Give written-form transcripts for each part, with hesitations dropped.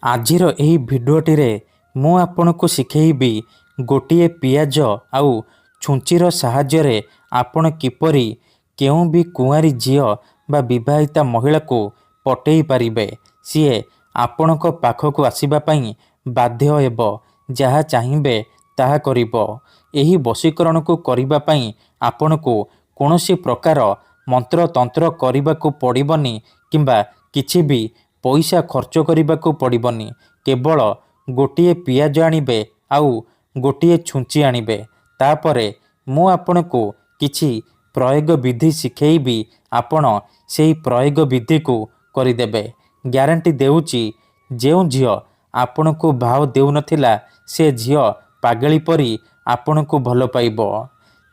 ଆଜିର ଏହି ଭିଡ଼ିଓଟିରେ ମୁଁ ଆପଣଙ୍କୁ ଶିଖେଇବି ଗୋଟିଏ ପିଆଜ ଆଉ ଛୁଞ୍ଚିର ସାହାଯ୍ୟରେ ଆପଣ କିପରି କେଉଁ ବି କୁଆଁରୀ ଝିଅ ବା ବିବାହିତା ମହିଳାକୁ ପଟେଇ ପାରିବେ। ସିଏ ଆପଣଙ୍କ ପାଖକୁ ଆସିବା ପାଇଁ ବାଧ୍ୟ ହେବ, ଯାହା ଚାହିଁବେ ତାହା କରିବ। ଏହି ବଶୀକରଣକୁ କରିବା ପାଇଁ ଆପଣଙ୍କୁ କୌଣସି ପ୍ରକାର ମନ୍ତ୍ରତନ୍ତ୍ର କରିବାକୁ ପଡ଼ିବନି କିମ୍ବା କିଛି ବି ପଇସା ଖର୍ଚ୍ଚ କରିବାକୁ ପଡ଼ିବନି। କେବଳ ଗୋଟିଏ ପିଆଜ ଆଣିବେ ଆଉ ଗୋଟିଏ ଛୁଞ୍ଚି ଆଣିବେ। ତାପରେ ମୁଁ ଆପଣଙ୍କୁ କିଛି ପ୍ରୟୋଗ ବିଧି ଶିଖେଇବି, ଆପଣ ସେହି ପ୍ରୟୋଗ ବିଧିକୁ କରିଦେବେ। ଗ୍ୟାରେଣ୍ଟି ଦେଉଛି, ଯେଉଁ ଝିଅ ଆପଣଙ୍କୁ ଭାव ଦେଉନଥିଲା ସେ ଝିଅ ପାଗଳି ପରି ଆପଣଙ୍କୁ ଭଲ ପାଇବ।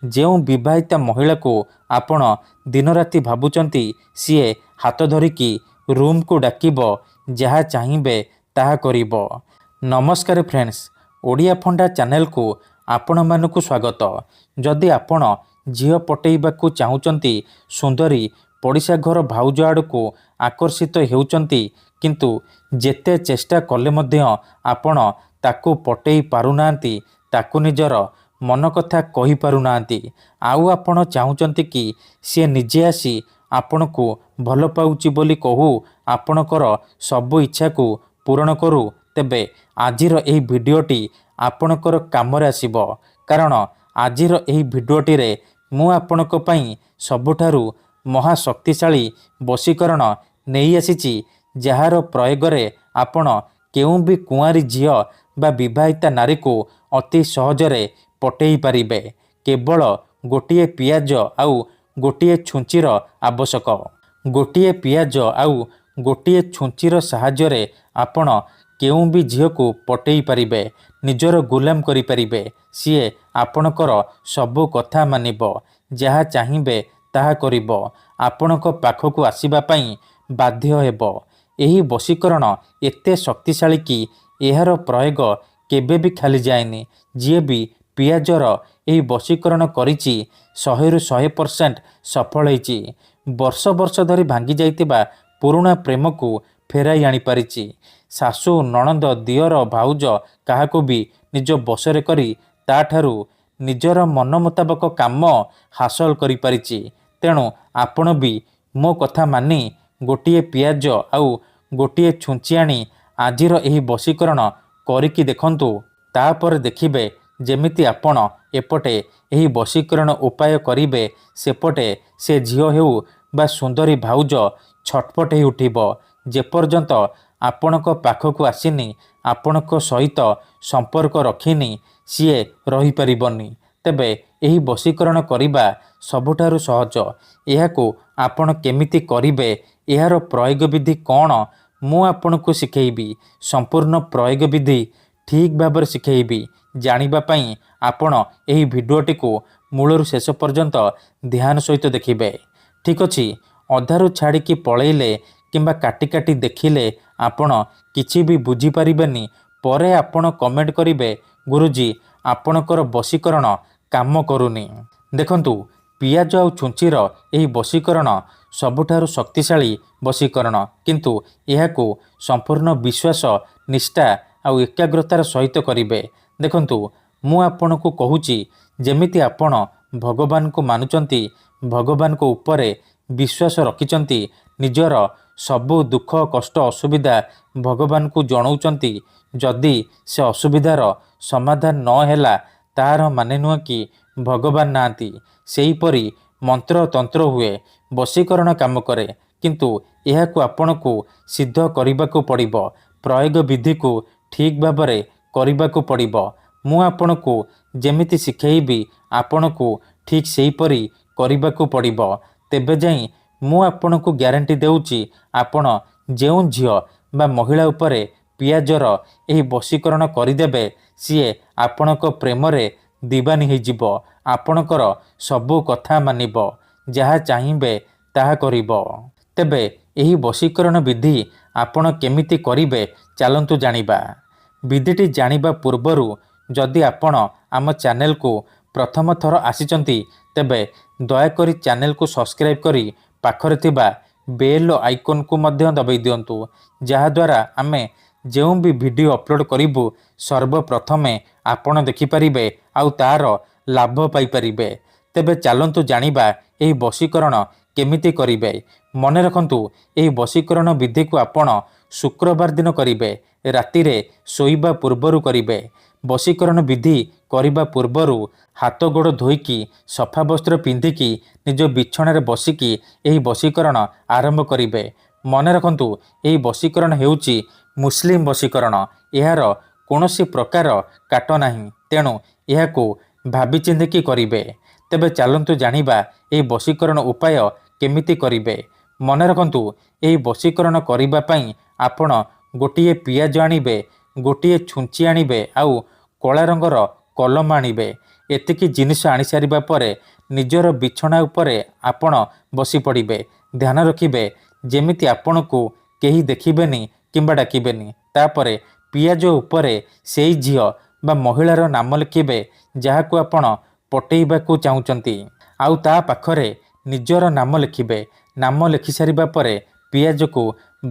ଯେଉଁ ବିବାହିତା ମହିଳାକୁ ଆପଣ ଦିନରାତି ଭାବୁଛନ୍ତି, ସିଏ ହାତ ଧରିକି ରୁମ୍କୁ ଡାକିବ, ଯାହା ଚାହିଁବେ ତାହା କରିବ। ନମସ୍କାର ଫ୍ରେଣ୍ଡସ୍, ଓଡ଼ିଆ ଫଣ୍ଡା ଚ୍ୟାନେଲକୁ ଆପଣମାନଙ୍କୁ ସ୍ୱାଗତ। ଯଦି ଆପଣ ଝିଅ ପଟେଇବାକୁ ଚାହୁଁଛନ୍ତି, ସୁନ୍ଦରୀ ପଡ଼ିଶା ଘର ଭାଉଜ ଆଡ଼କୁ ଆକର୍ଷିତ ହେଉଛନ୍ତି, କିନ୍ତୁ ଯେତେ ଚେଷ୍ଟା କଲେ ମଧ୍ୟ ଆପଣ ତାକୁ ପଟେଇ ପାରୁନାହାନ୍ତି, ତାକୁ ନିଜର ମନ କଥା କହିପାରୁନାହାନ୍ତି, ଆଉ ଆପଣ ଚାହୁଁଛନ୍ତି କି ସିଏ ନିଜେ ଆସି ଆପଣଙ୍କୁ ଭଲ ପାଉଛି ବୋଲି କହୁ, ଆପଣଙ୍କର ସବୁ ଇଚ୍ଛାକୁ ପୂରଣ କରୁ, ତେବେ ଆଜିର ଏହି ଭିଡ଼ିଓଟି ଆପଣଙ୍କର କାମରେ ଆସିବ। କାରଣ ଆଜିର ଏହି ଭିଡ଼ିଓଟିରେ ମୁଁ ଆପଣଙ୍କ ପାଇଁ ସବୁଠାରୁ ମହାଶକ୍ତିଶାଳୀ ବଶୀକରଣ ନେଇ ଆସିଛି, ଯାହାର ପ୍ରୟୋଗରେ ଆପଣ କେଉଁ ବି କୁଆଁରୀ ଝିଅ ବା ବିବାହିତା ନାରୀକୁ ଅତି ସହଜରେ ପଟେଇ ପାରିବେ। କେବଳ ଗୋଟିଏ ପିଆଜ ଆଉ ଗୋଟିଏ ଛୁଞ୍ଚିର ଆବଶ୍ୟକ। ଗୋଟିଏ ପିଆଜ ଆଉ ଗୋଟିଏ ଛୁଞ୍ଚିର ସାହାଯ୍ୟରେ ଆପଣ କେଉଁ ବି ଝିଅକୁ ପଟେଇ ପାରିବେ, ନିଜର ଗୁଲାମ କରିପାରିବେ। ସିଏ ଆପଣଙ୍କର ସବୁ କଥା ମାନିବ, ଯାହା ଚାହିଁବେ ତାହା କରିବ, ଆପଣଙ୍କ ପାଖକୁ ଆସିବା ପାଇଁ ବାଧ୍ୟ ହେବ। ଏହି ବଶୀକରଣ ଏତେ ଶକ୍ତିଶାଳୀ କି ଏହାର ପ୍ରୟୋଗ କେବେ ବି ଖାଲି ଯାଏନି। ଯିଏ ବି ପିଆଜର ଏହି ବଶୀକରଣ କରିଛି, 100ରୁ 100% ସଫଳ ହେଇଛି। ବର୍ଷ ବର୍ଷ ଧରି ଭାଙ୍ଗି ଯାଇଥିବା ପୁରୁଣା ପ୍ରେମକୁ ଫେରାଇ ଆଣିପାରିଛି। ଶାଶୁ, ନଣନ୍ଦ, ଦିଅର, ଭାଉଜ କାହାକୁ ବି ନିଜ ବଶରେ କରି ତାଠାରୁ ନିଜର ମନ ମୁତାବକ କାମ ହାସଲ କରିପାରିଛି। ତେଣୁ ଆପଣ ବି ମୋ କଥା ମାନି ଗୋଟିଏ ପିଆଜ ଆଉ ଗୋଟିଏ ଛୁଞ୍ଚି ଆଣି ଆଜିର ଏହି ବଶୀକରଣ କରିକି ଦେଖନ୍ତୁ। ତାପରେ ଦେଖିବେ, ଯେମିତି ଆପଣ ଏପଟେ ଏହି ବଶୀକରଣ ଉପାୟ କରିବେ, ସେପଟେ ସେ ଝିଅ ହେଉ ବା ସୁନ୍ଦରୀ ଭାଉଜ ଛଟପଟ ହେଇ ଉଠିବ। ଯେପର୍ଯ୍ୟନ୍ତ ଆପଣଙ୍କ ପାଖକୁ ଆସିନି, ଆପଣଙ୍କ ସହିତ ସମ୍ପର୍କ ରଖିନି, ସିଏ ରହିପାରିବନି। ତେବେ ଏହି ବଶୀକରଣ କରିବା ସବୁଠାରୁ ସହଜ। ଏହାକୁ ଆପଣ କେମିତି କରିବେ, ଏହାର ପ୍ରୟୋଗ ବିଧି କ'ଣ, ମୁଁ ଆପଣଙ୍କୁ ଶିଖେଇବି। ସମ୍ପୂର୍ଣ୍ଣ ପ୍ରୟୋଗ ବିଧି ଠିକ୍ ଭାବରେ ଶିଖେଇବି। ଜାଣିବା ପାଇଁ ଆପଣ ଏହି ଭିଡ଼ିଓଟିକୁ ମୂଳରୁ ଶେଷ ପର୍ଯ୍ୟନ୍ତ ଧ୍ୟାନ ସହିତ ଦେଖିବେ। ଠିକ୍ ଅଛି, ଅଧାରୁ ଛାଡ଼ିକି ପଳେଇଲେ କିମ୍ବା କାଟି କାଟି ଦେଖିଲେ ଆପଣ କିଛି ବି ବୁଝିପାରିବେନି। ପରେ ଆପଣ କମେଣ୍ଟ କରିବେ, ଗୁରୁଜୀ ଆପଣଙ୍କର ବଶୀକରଣ କାମ କରୁନି। ଦେଖନ୍ତୁ, ପିଆଜ ଆଉ ଛୁଞ୍ଚିର ଏହି ବଶୀକରଣ ସବୁଠାରୁ ଶକ୍ତିଶାଳୀ ବଶୀକରଣ, କିନ୍ତୁ ଏହାକୁ ସମ୍ପୂର୍ଣ୍ଣ ବିଶ୍ୱାସ, ନିଷ୍ଠା ଆଉ ଏକାଗ୍ରତାର ସହିତ କରିବେ। ଦେଖନ୍ତୁ, ମୁଁ ଆପଣଙ୍କୁ କହୁଛି, ଯେମିତି ଆପଣ ଭଗବାନଙ୍କୁ ମାନୁଛନ୍ତି, ଭଗବାନଙ୍କ ଉପରେ ବିଶ୍ୱାସ ରଖିଛନ୍ତି, ନିଜର ସବୁ ଦୁଃଖ କଷ୍ଟ ଅସୁବିଧା ଭଗବାନଙ୍କୁ ଜଣାଉଛନ୍ତି, ଯଦି ସେ ଅସୁବିଧାର ସମାଧାନ ନ ହେଲା, ତାହାର ମାନେ ନୁହେଁ କି ଭଗବାନ ନାହାନ୍ତି। ସେହିପରି ମନ୍ତ୍ରତନ୍ତ୍ର ହୁଏ, ବଶୀକରଣ କାମ କରେ, କିନ୍ତୁ ଏହାକୁ ଆପଣଙ୍କୁ ସିଦ୍ଧ କରିବାକୁ ପଡ଼ିବ। ପ୍ରୟୋଗ ବିଧିକୁ ଠିକ୍ ଭାବରେ କରିବାକୁ ପଡ଼ିବ। ମୁଁ ଆପଣଙ୍କୁ ଯେମିତି ଶିଖେଇବି, ଆପଣଙ୍କୁ ଠିକ୍ ସେହିପରି କରିବାକୁ ପଡ଼ିବ। ତେବେ ଯାଇ ମୁଁ ଆପଣଙ୍କୁ ଗ୍ୟାରେଣ୍ଟି ଦେଉଛି, ଆପଣ ଯେଉଁ ଝିଅ ବା ମହିଳା ଉପରେ ପିଆଜର ଏହି ବଶୀକରଣ କରିଦେବେ, ସିଏ ଆପଣଙ୍କ ପ୍ରେମରେ ଦିବାନୀ ହେଇଯିବ, ଆପଣଙ୍କର ସବୁ କଥା ମାନିବ, ଯାହା ଚାହିଁବେ ତାହା କରିବ। ତେବେ ଏହି ବଶୀକରଣ ବିଧି ଆପଣ କେମିତି କରିବେ, ଚାଲନ୍ତୁ ଜାଣିବା। ବିଧିଟି ଜାଣିବା ପୂର୍ବରୁ ଯଦି ଆପଣ ଆମ ଚ୍ୟାନେଲକୁ ପ୍ରଥମ ଥର ଆସିଛନ୍ତି, ତେବେ ଦୟାକରି ଚ୍ୟାନେଲକୁ ସବସ୍କ୍ରାଇବ୍ କରି ପାଖରେ ଥିବା ବେଲ୍ ଆଇକନ୍କୁ ମଧ୍ୟ ଦବାଇ ଦିଅନ୍ତୁ, ଯାହାଦ୍ୱାରା ଆମେ ଯେଉଁ ବି ଭିଡ଼ିଓ ଅପଲୋଡ଼ କରିବୁ ସର୍ବପ୍ରଥମେ ଆପଣ ଦେଖିପାରିବେ ଆଉ ତାର ଲାଭ ପାଇପାରିବେ। ତେବେ ଚାଲନ୍ତୁ ଜାଣିବା ଏହି ବଶୀକରଣ କେମିତି କରିବେ। ମନେ ରଖନ୍ତୁ, ଏହି ବଶୀକରଣ ବିଧିକୁ ଆପଣ ଶୁକ୍ରବାର ଦିନ କରିବେ, ରାତିରେ ଶୋଇବା ପୂର୍ବରୁ କରିବେ। ବଶୀକରଣ ବିଧି କରିବା ପୂର୍ବରୁ ହାତ ଗୋଡ଼ ଧୋଇକି ସଫା ବସ୍ତ୍ର ପିନ୍ଧିକି ନିଜ ବିଛଣାରେ ବସିକି ଏହି ବଶୀକରଣ ଆରମ୍ଭ କରିବେ। ମନେ ରଖନ୍ତୁ, ଏହି ବଶୀକରଣ ହେଉଛି ମୁସଲିମ ବଶୀକରଣ। ଏହାର କୌଣସି ପ୍ରକାର କାଟ ନାହିଁ, ତେଣୁ ଏହାକୁ ଭାବିଚିନ୍ତିକି କରିବେ। ତେବେ ଚାଲନ୍ତୁ ଜାଣିବା ଏହି ବଶୀକରଣ ଉପାୟ କେମିତି କରିବେ। ମନେ ରଖନ୍ତୁ, ଏହି ବଶୀକରଣ କରିବା ପାଇଁ ଆପଣ ଗୋଟିଏ ପିଆଜ ଆଣିବେ, ଗୋଟିଏ ଛୁଞ୍ଚି ଆଣିବେ ଆଉ କଳା ରଙ୍ଗର କଲମ ଆଣିବେ। ଏତିକି ଜିନିଷ ଆଣିସାରିବା ପରେ ନିଜର ବିଛଣା ଉପରେ ଆପଣ ବସି ପଡ଼ିବେ। ଧ୍ୟାନ ରଖିବେ ଯେମିତି ଆପଣଙ୍କୁ କେହି ଦେଖିବେନି କିମ୍ବା ଡାକିବେନି। ତାପରେ ପିଆଜ ଉପରେ ସେଇ ଝିଅ ବା ମହିଳାର ନାମ ଲେଖିବେ ଯାହାକୁ ଆପଣ ପଟେଇବାକୁ ଚାହୁଁଛନ୍ତି, ଆଉ ତା ପାଖରେ ନିଜର ନାମ ଲେଖିବେ। ନାମ ଲେଖିସାରିବା ପରେ ପିଆଜକୁ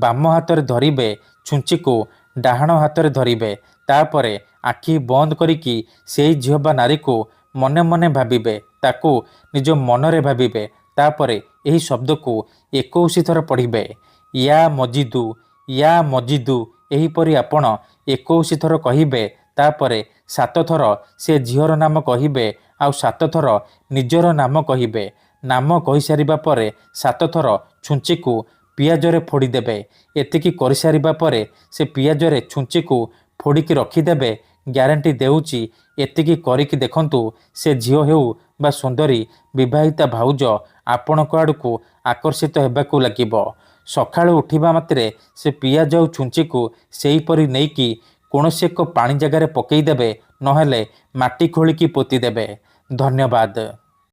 ବାମ ହାତରେ ଧରିବେ, ଛୁଞ୍ଚିକୁ ଡାହାଣ ହାତରେ ଧରିବେ। ତାପରେ ଆଖି ବନ୍ଦ କରିକି ସେଇ ଝିଅ ବା ନାରୀକୁ ମନେ ମନେ ଭାବିବେ, ତାକୁ ନିଜ ମନରେ ଭାବିବେ। ତାପରେ ଏହି ଶବ୍ଦକୁ 21 ଥର ପଢ଼ିବେ, ୟା ମଜିଦୁ, ୟା ମଜିଦୁ। ଏହିପରି ଆପଣ 21 ଥର କହିବେ। ତାପରେ 7 ଥର ସେ ଝିଅର ନାମ କହିବେ ଆଉ 7 ଥର ନିଜର ନାମ କହିବେ। ନାମ କହିସାରିବା ପରେ 7 ଥର ଛୁଞ୍ଚିକୁ ପିଆଜରେ ଫୋଡ଼ିଦେବେ। ଏତିକି କରିସାରିବା ପରେ ସେ ପିଆଜରେ ଛୁଞ୍ଚିକୁ ଫୋଡ଼ିକି ରଖିଦେବେ। ଗ୍ୟାରେଣ୍ଟି ଦେଉଛି, ଏତିକି କରିକି ଦେଖନ୍ତୁ, ସେ ଝିଅ ହେଉ ବା ସୁନ୍ଦରୀ ବିବାହିତା ଭାଉଜ ଆପଣଙ୍କ ଆଡ଼କୁ ଆକର୍ଷିତ ହେବାକୁ ଲାଗିବ। ସକାଳୁ ଉଠିବା ମାତ୍ରେ ସେ ପିଆଜ ଆଉ ଛୁଞ୍ଚିକୁ ସେହିପରି ନେଇକି କୌଣସି ଏକ ପାଣି ଜାଗାରେ ପକାଇଦେବେ, ନହେଲେ ମାଟି ଖୋଳିକି ପୋତିଦେବେ। ଧନ୍ୟବାଦ।